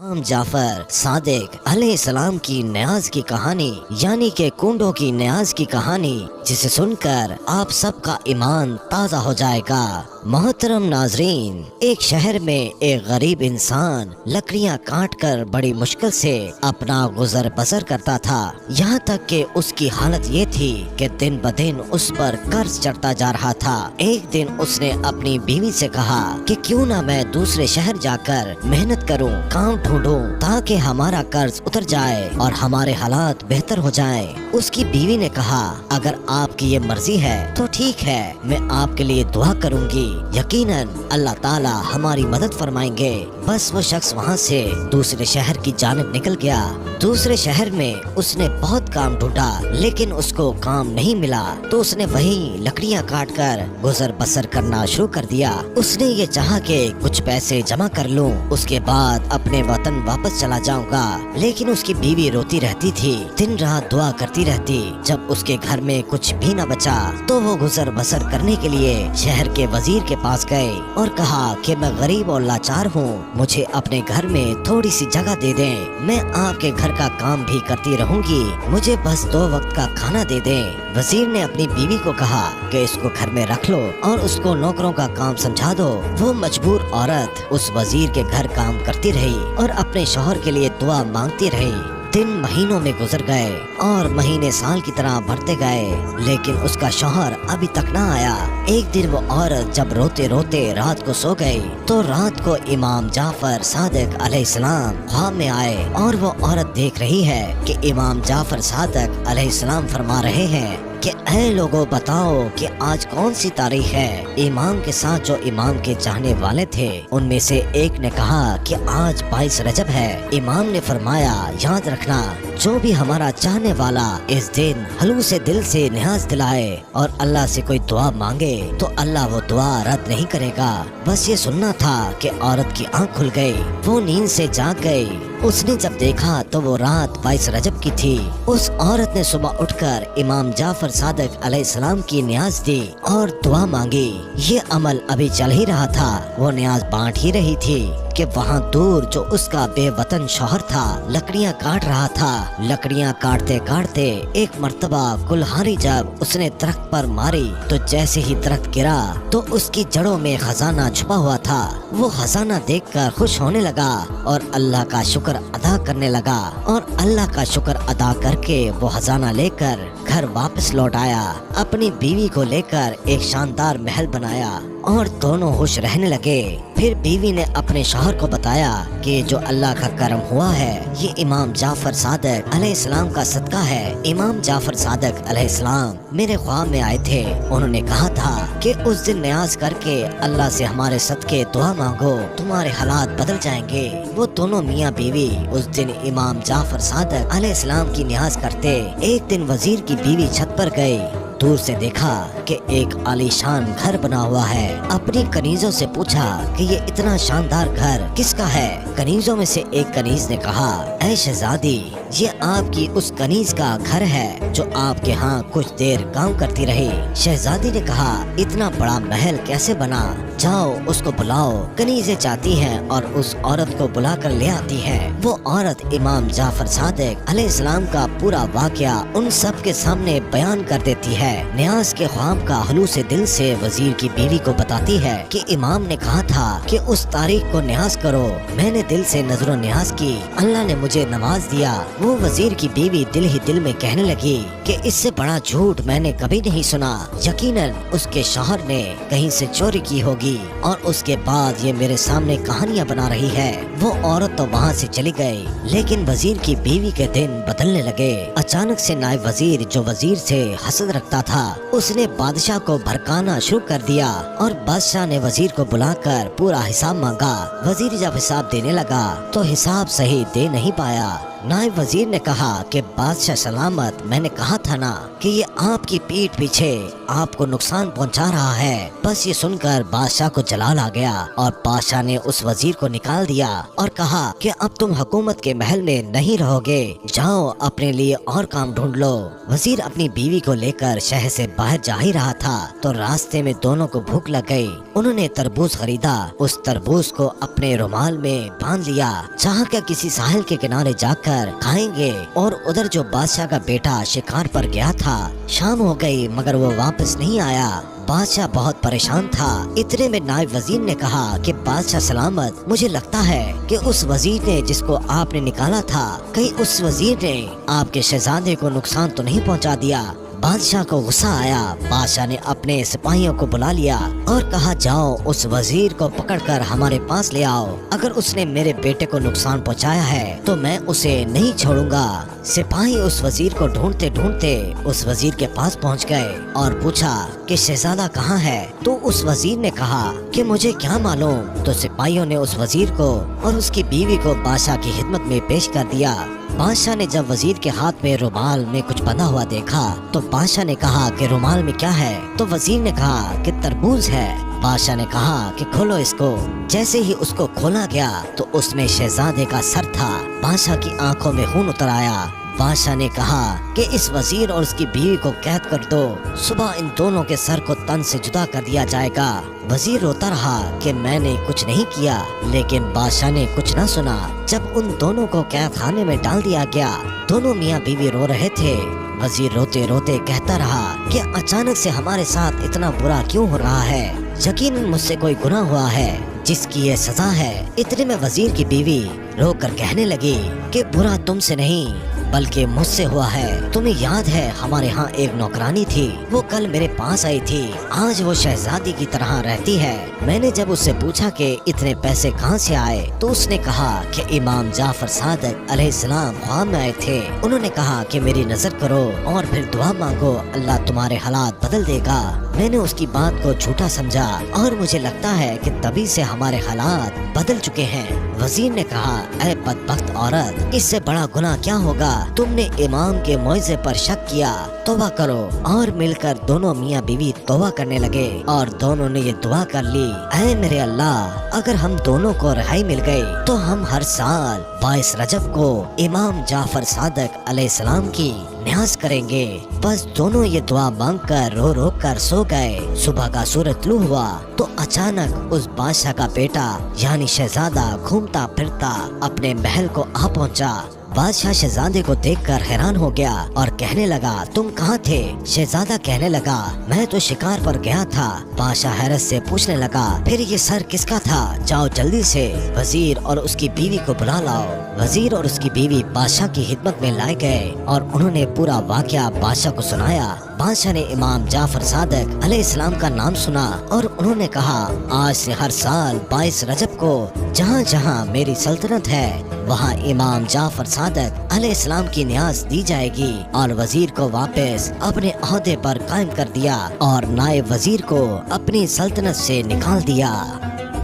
इमाम जाफर सादिक अलैहिस्सलाम की न्याज की कहानी यानी कि कुंडों की न्याज की कहानी, जिसे सुनकर आप सबका ईमान ताज़ा हो जाएगा। मोहतरम नाजरीन, एक शहर में एक गरीब इंसान लकड़ियां काट कर बड़ी मुश्किल से अपना गुजर बसर करता था। यहाँ तक कि उसकी हालत ये थी कि दिन ब दिन उस पर कर्ज चढ़ता जा रहा था। एक दिन उसने अपनी बीवी से कहा कि क्यों ना मैं दूसरे शहर जाकर मेहनत करूं, काम ढूंढूं ताकि हमारा कर्ज उतर जाए और हमारे हालात बेहतर हो जाएं। उसकी बीवी ने कहा, अगर आपकी ये मर्जी है तो ठीक है, मैं आपके लिए दुआ करूंगी, यकीनन अल्लाह ताला हमारी मदद फरमाएंगे। बस वो शख्स वहाँ से दूसरे शहर की जानिब निकल गया। दूसरे शहर में उसने बहुत काम ढूंढा लेकिन उसको काम नहीं मिला, तो उसने वहीं लकड़ियां काट कर गुजर बसर करना शुरू कर दिया। उसने ये चाहा कि कुछ पैसे जमा कर लूं, उसके बाद अपने वतन वापस चला जाऊंगा, लेकिन उसकी बीवी रोती रहती थी, दिन रात दुआ करती रहती। जब उसके घर में कुछ भी न बचा तो वो गुजर बसर करने के लिए शहर के वजीर के पास गए और कहा कि मैं गरीब और लाचार हूँ, मुझे अपने घर में थोड़ी सी जगह दे दें, मैं आपके घर का काम भी करती रहूंगी, मुझे बस 2 वक्त का खाना दे दें। वजीर ने अपनी बीवी को कहा कि इसको घर में रख लो और उसको नौकरों का काम समझा दो। वो मजबूर औरत उस वजीर के घर काम करती रही और अपने शौहर के लिए दुआ मांगती रही। दिन महीनों में गुजर गए और महीने साल की तरह बढ़ते गए, लेकिन उसका शौहर अभी तक ना आया। एक दिन वो औरत जब रोते रोते रात को सो गई तो रात को इमाम जाफर सादिक अलैहिस्सलाम ख्वाब में आए और वो औरत देख रही है कि इमाम जाफर सादिक अलैहिस्सलाम फरमा रहे हैं कि ऐ लोगों, बताओ कि आज कौन सी तारीख है। इमाम के साथ जो इमाम के चाहने वाले थे उनमें से एक ने कहा कि आज 22 रजब है। इमाम ने फरमाया, याद रखना, जो भी हमारा चाहने वाला इस दिन हलू से दिल से न्याज दिलाए और अल्लाह से कोई दुआ मांगे तो अल्लाह वो दुआ रद्द नहीं करेगा। बस ये सुनना था कि औरत की आंख खुल गई, वो नींद से जाग गई। उसने जब देखा तो वो रात 22 रजब की थी। उस औरत ने सुबह उठकर इमाम जाफर सादिक अलैहिस्सलाम की न्याज दी और दुआ मांगी। ये अमल अभी चल ही रहा था, वो न्याज बांट ही रही थी कि वहाँ दूर जो उसका बेवतन शौहर था लकड़ियाँ काट रहा था। लकड़ियाँ काटते काटते एक मर्तबा कुल्हाड़ी जब उसने दरख्त पर मारी तो जैसे ही दरख्त गिरा तो उसकी जड़ों में खजाना छुपा हुआ था। वो खजाना देखकर खुश होने लगा और अल्लाह का शुक्र अदा करने लगा और अल्लाह का शुक्र अदा करके वो खजाना लेकर घर वापस लौट आया। अपनी बीवी को लेकर एक शानदार महल बनाया और दोनों खुश रहने लगे। फिर बीवी ने अपने शौहर को बताया कि जो अल्लाह का करम हुआ है ये इमाम जाफर सादिक अलैहिस्सलाम का सदका है। इमाम जाफर सादिक अलैहिस्सलाम मेरे ख्वाब में आए थे, उन्होंने कहा था कि उस दिन न्याज करके अल्लाह से हमारे सदके दुआ मांगो, तुम्हारे हालात बदल जाएंगे। वो दोनों मियाँ बीवी उस दिन इमाम जाफर सादिक अलैहिस्सलाम की न्याज करते। एक दिन वजीर की बीवी छत पर गई, दूर से देखा कि एक आलीशान घर बना हुआ है। अपनी कनीजों से पूछा कि ये इतना शानदार घर किसका है। कनीजों में से एक कनीज ने कहा, ऐ शहजादी, ये आपकी उस कनीज का घर है जो आपके यहाँ कुछ देर काम करती रही। शहजादी ने कहा, इतना बड़ा महल कैसे बना? जाओ उसको बुलाओ। कनीजें चाहती हैं और उस औरत को बुला कर ले आती है। वो औरत इमाम जाफर सादिक अलैहिस्सलाम का पूरा वाकया उन सब के सामने बयान कर देती है। न्याज के ख्वाब का हलू से दिल से वजीर की बीवी को बताती है कि इमाम ने कहा था कि उस तारीख को न्याज करो, मैंने दिल से नजरो न्याज की, अल्लाह ने मुझे नवाज दिया। वो वजीर की बीवी दिल ही दिल में कहने लगी कि इससे बड़ा झूठ मैंने कभी नहीं सुना, यकीनन उसके शौहर ने कहीं से चोरी की होगी और उसके बाद ये मेरे सामने कहानियाँ बना रही है। वो औरत तो वहाँ से चली गई, लेकिन वजीर की बीवी के दिन बदलने लगे। अचानक से नायब वजीर जो वजीर से हसद रखता था उसने बादशाह को भड़काना शुरू कर दिया और बादशाह ने वजीर को बुलाकर पूरा हिसाब मांगा। वजीर जब हिसाब देने लगा तो हिसाब सही दे नहीं पाया। नायब वजीर ने कहा कि बादशाह सलामत, मैंने कहा था ना कि ये आपकी पीठ पीछे आपको नुकसान पहुंचा रहा है। बस ये सुनकर बादशाह को जलाल आ गया और बादशाह ने उस वजीर को निकाल दिया और कहा कि अब तुम हुकूमत के महल में नहीं रहोगे, जाओ अपने लिए और काम ढूंढ लो। वजीर अपनी बीवी को लेकर शहर से बाहर जा ही रहा था तो रास्ते में दोनों को भूख लग गई। उन्होंने तरबूज खरीदा, उस तरबूज को अपने रुमाल में बांध लिया, चाह कर किसी साहिल के किनारे जाकर खाएंगे। और उधर जो बादशाह का बेटा शिकार पर गया था, शाम हो गई मगर वो वापस नहीं आया। बादशाह बहुत परेशान था। इतने में नायब वजीर ने कहा कि बादशाह सलामत, मुझे लगता है कि उस वजीर ने जिसको आपने निकाला था, कहीं उस वजीर ने आपके शहजादे को नुकसान तो नहीं पहुंचा दिया। बादशाह को गुस्सा आया। बादशाह ने अपने सिपाहियों को बुला लिया और कहा, जाओ उस वजीर को पकड़कर हमारे पास ले आओ। अगर उसने मेरे बेटे को नुकसान पहुंचाया है तो मैं उसे नहीं छोड़ूंगा। सिपाही उस वजीर को ढूंढते ढूंढते उस वजीर के पास पहुंच गए और पूछा कि शहजादा कहाँ है। तो उस वजीर ने कहा कि मुझे क्या मालूम। तो सिपाहियों ने उस वजीर को और उसकी बीवी को बादशाह की खिदमत में पेश कर दिया। बादशाह ने जब वजीर के हाथ में रुमाल में कुछ बंधा हुआ देखा तो बादशाह ने कहा कि रुमाल में क्या है। तो वजीर ने कहा कि तरबूज है। बादशाह ने कहा कि खोलो इसको। जैसे ही उसको खोला गया तो उसमें शहजादे का सर था। बादशाह की आंखों में खून उतर आया। बादशाह ने कहा कि इस वजीर और उसकी बीवी को कैद कर दो, सुबह इन दोनों के सर को तन से जुदा कर दिया जाएगा। वजीर रोता रहा कि मैंने कुछ नहीं किया, लेकिन बादशाह ने कुछ न सुना। जब उन दोनों को कैद खाने में डाल दिया गया, दोनों मियाँ बीवी रो रहे थे। वजीर रोते रोते कहता रहा कि अचानक से हमारे साथ इतना बुरा क्यों हो रहा है। यकीनन मुझसे कोई गुनाह हुआ है जिसकी ये सजा है। इतने में वजीर की बीवी रो कर कहने लगी कि बुरा तुमसे नहीं बल्कि मुझसे हुआ है। तुम्हें याद है हमारे यहाँ एक नौकरानी थी, वो कल मेरे पास आई थी। आज वो शहजादी की तरह रहती है। मैंने जब उससे पूछा कि इतने पैसे कहाँ से आए तो उसने कहा कि इमाम जाफर सादिक अलैहिस्सलाम ख्वाब में आए थे। उन्होंने कहा कि मेरी नजर करो और फिर दुआ मांगो, अल्लाह तुम्हारे हालात बदल देगा। मैंने उसकी बात को झूठा समझा और मुझे लगता है कि तभी से हमारे हालात बदल चुके हैं। वजीर ने कहा, ऐ बदबख्त औरत, इससे बड़ा गुनाह क्या होगा। तुमने इमाम के मौइज़े पर शक किया, तौबा करो। और मिलकर दोनों मियाँ बीवी तौबा करने लगे और दोनों ने ये दुआ कर ली, ऐ मेरे अल्लाह, अगर हम दोनों को रिहाई मिल गई तो हम हर साल 22 रजब को इमाम जाफर सादिक अलैहिस्सलाम की न्याज करेंगे। बस दोनों ये दुआ मांगकर रो रो कर सो गए। सुबह का सूरज तुलू हुआ तो अचानक उस बादशाह का बेटा यानी शहजादा घूमता फिरता अपने महल को आ पहुंचा। बादशाह शहजादे को देखकर हैरान हो गया और कहने लगा, तुम कहाँ थे। शहजादा कहने लगा, मैं तो शिकार पर गया था। बादशाह हैरत से पूछने लगा, फिर ये सर किसका था, जाओ जल्दी से वजीर और उसकी बीवी को बुला लाओ। वजीर और उसकी बीवी बादशाह की खिदमत में लाए गए और उन्होंने पूरा वाकया बादशाह को सुनाया। बादशाह ने इमाम जाफर सादिक अलैहिस्सलाम का नाम सुना और उन्होंने कहा, आज से हर साल 22 रजब को जहाँ जहाँ मेरी सल्तनत है वहाँ इमाम जाफर सादिक अलैहिस्सलाम की न्याज दी जाएगी। और वजीर को वापस अपने ओहदे पर कायम कर दिया और नायब वजीर को अपनी सल्तनत से निकाल दिया।